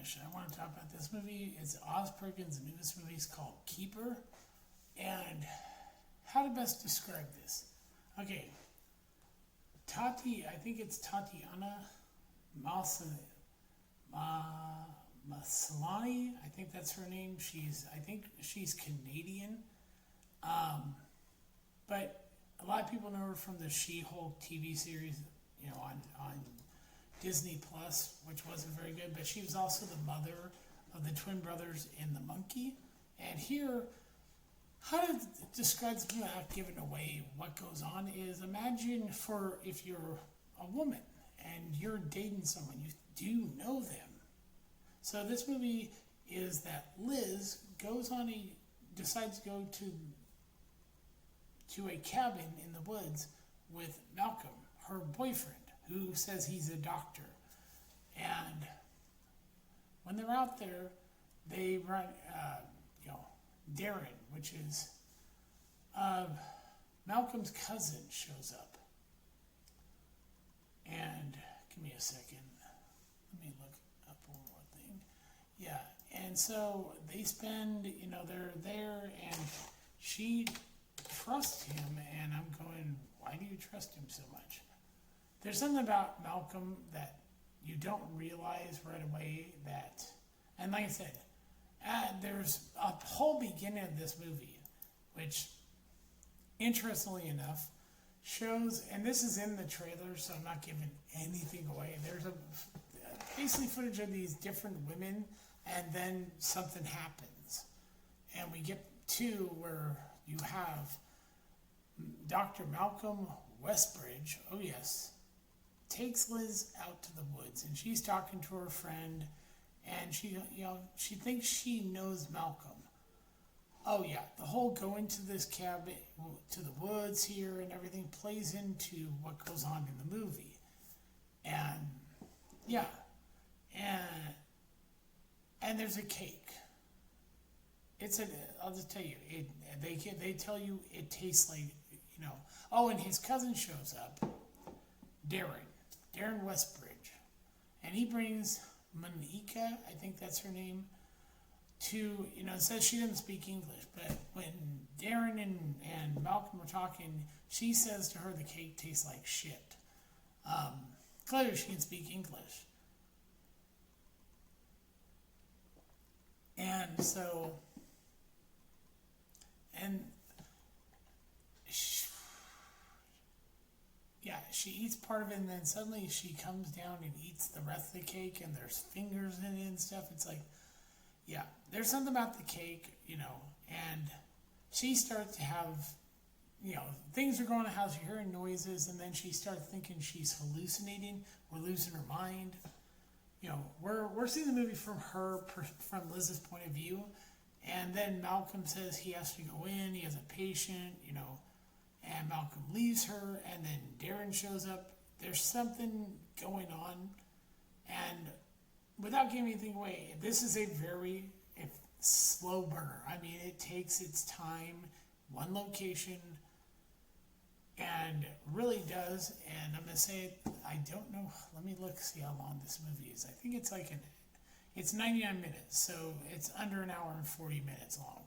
finish, I want to talk about this movie. It's Oz Perkins' newest movie. It's called Keeper. And how to best describe this? Okay, I think it's Tatiana Maslany. I think that's her name. I think she's Canadian. But a lot of people know her from the She-Hulk TV series, on Disney Plus, which wasn't very good. But she was also the mother of the twin brothers in The Monkey. And here, how to describe this without giving away what goes on is, imagine if you're a woman and you're dating someone, you do know them. So this movie is that Liz decides to go to a cabin in the woods with Malcolm, her boyfriend, who says he's a doctor. And when they're out there, they run, Darren, which is Malcolm's cousin, shows up. And give me a second. Let me look up one more thing. Yeah, and so they spend, they're there, and she trusts him, and I'm going, why do you trust him so much? There's something about Malcolm that you don't realize right away and like I said, there's a whole beginning of this movie, which, interestingly enough, shows, and this is in the trailer, so I'm not giving anything away. There's basically footage of these different women, and then something happens. And we get to where you have Dr. Malcolm Westbridge, oh yes, takes Liz out to the woods, and she's talking to her friend, and she thinks she knows Malcolm. Oh yeah, the whole going to this cabin, to the woods here and everything plays into what goes on in the movie. And yeah, and there's a cake. I'll just tell you, they tell you it tastes like, oh, and his cousin shows up, Darren Westbridge, and he brings Monica, I think that's her name, to, it says she doesn't speak English, but when Darren and Malcolm are talking, she says to her the cake tastes like shit. Clearly she can speak English. And so, she eats part of it, and then suddenly she comes down and eats the rest of the cake, and there's fingers in it and stuff. It's like, yeah, there's something about the cake, and she starts to have, things are going on in the house, you're hearing noises, and then she starts thinking she's hallucinating or losing her mind. We're seeing the movie from Liz's point of view, and then Malcolm says he has to go in, he has a patient, and Malcolm leaves her, and then Darren shows up. There's something going on, and without giving anything away, this is a very slow burner. I mean, it takes its time, one location, and really does. And I'm going to say it, I don't know. Let me see how long this movie is. I think it's it's 99 minutes, so it's under an hour and 40 minutes long.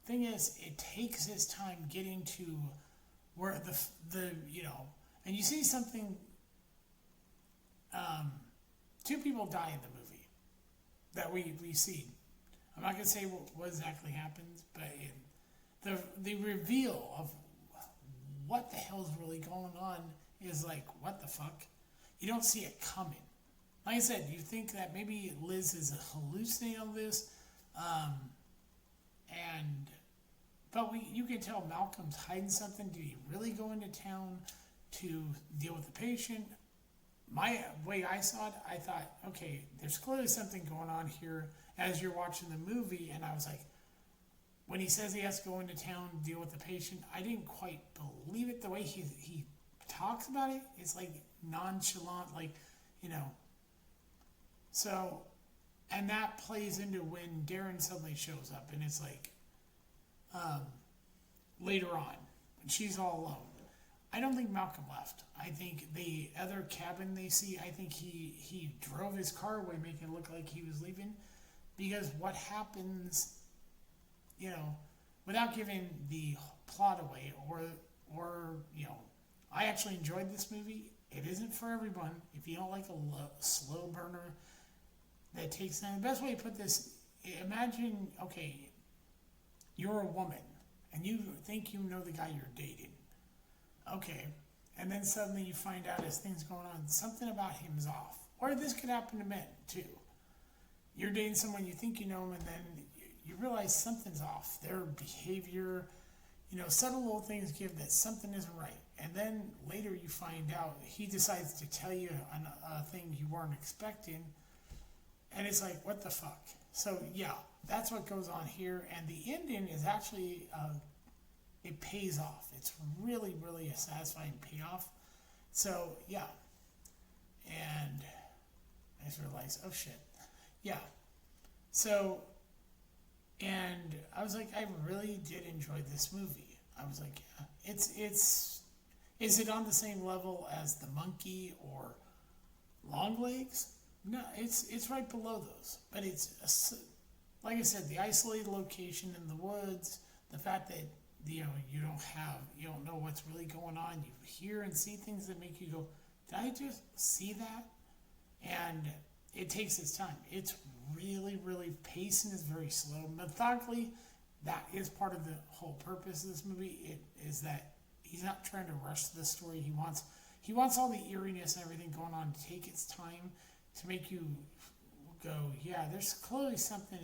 Thing is, it takes its time getting to where and you see something, two people die in the movie that we see. I'm not going to say what exactly happens, but the reveal of what the hell is really going on is like, what the fuck? You don't see it coming. Like I said, you think that maybe Liz is hallucinating all this, but you can tell Malcolm's hiding something. Did he really go into town to deal with the patient? My way I saw it, I thought, okay, there's clearly something going on here as you're watching the movie, and I was like, when he says he has to go into town to deal with the patient, I didn't quite believe it. The way he talks about it, it's like nonchalant, like, So, and that plays into when Darren suddenly shows up, and it's like, later on, when she's all alone. I don't think Malcolm left. I think the other cabin they see, I think he drove his car away, making it look like he was leaving. Because what happens, you know, without giving the plot away, or I actually enjoyed this movie. It isn't for everyone. If you don't like a slow burner that takes time, the best way to put this, imagine, okay, you're a woman and you think you know the guy you're dating. Okay. And then suddenly you find out as things going on, something about him's off. Or this could happen to men too. You're dating someone, you think you know them, and then you realize something's off. Their behavior, subtle little things give that something isn't right. And then later you find out he decides to tell you a thing you weren't expecting. And it's like, what the fuck? So yeah, that's what goes on here. And the ending is actually, it pays off. It's really, really a satisfying payoff. So yeah. And I just realized, oh shit. Yeah. So, and I was like, I really did enjoy this movie. I was like, yeah, is it on the same level as The Monkey or Longlegs? No, it's right below those. But like I said, the isolated location in the woods, the fact that you don't know what's really going on. You hear and see things that make you go, did I just see that? And it takes its time. It's really, really, pacing is very slow. Methodically, that is part of the whole purpose of this movie. It is that he's not trying to rush the story. He wants all the eeriness and everything going on to take its time to make you go, yeah, there's clearly something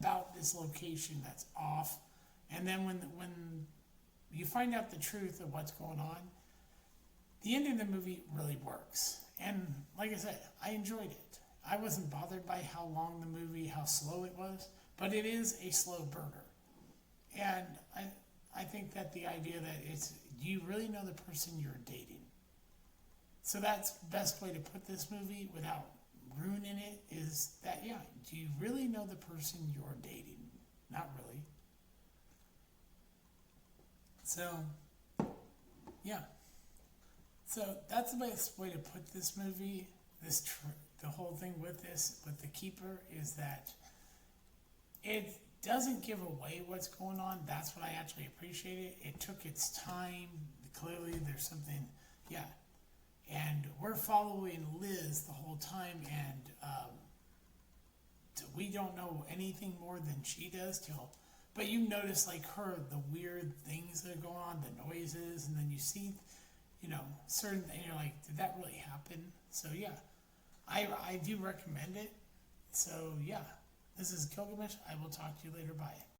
about this location that's off. And then when you find out the truth of what's going on, the end of the movie really works. And like I said, I enjoyed it. I wasn't bothered by how long the movie, how slow it was, but it is a slow burner. And I think that the idea that do you really know the person you're dating? So that's the best way to put this movie without ruining it, is that, yeah, do you really know the person you're dating? Not really. So, yeah. So that's the best way to put this movie. The whole thing with the Keeper, is that it doesn't give away what's going on. That's what I actually appreciate. It took its time. Clearly, there's something, yeah. And we're following Liz the whole time, and we don't know anything more than she does but you notice like the weird things that are going on, the noises, and then you see, certain, and you're like, did that really happen? So yeah, I do recommend it. So yeah, this is Gilgamesh. I will talk to you later. Bye.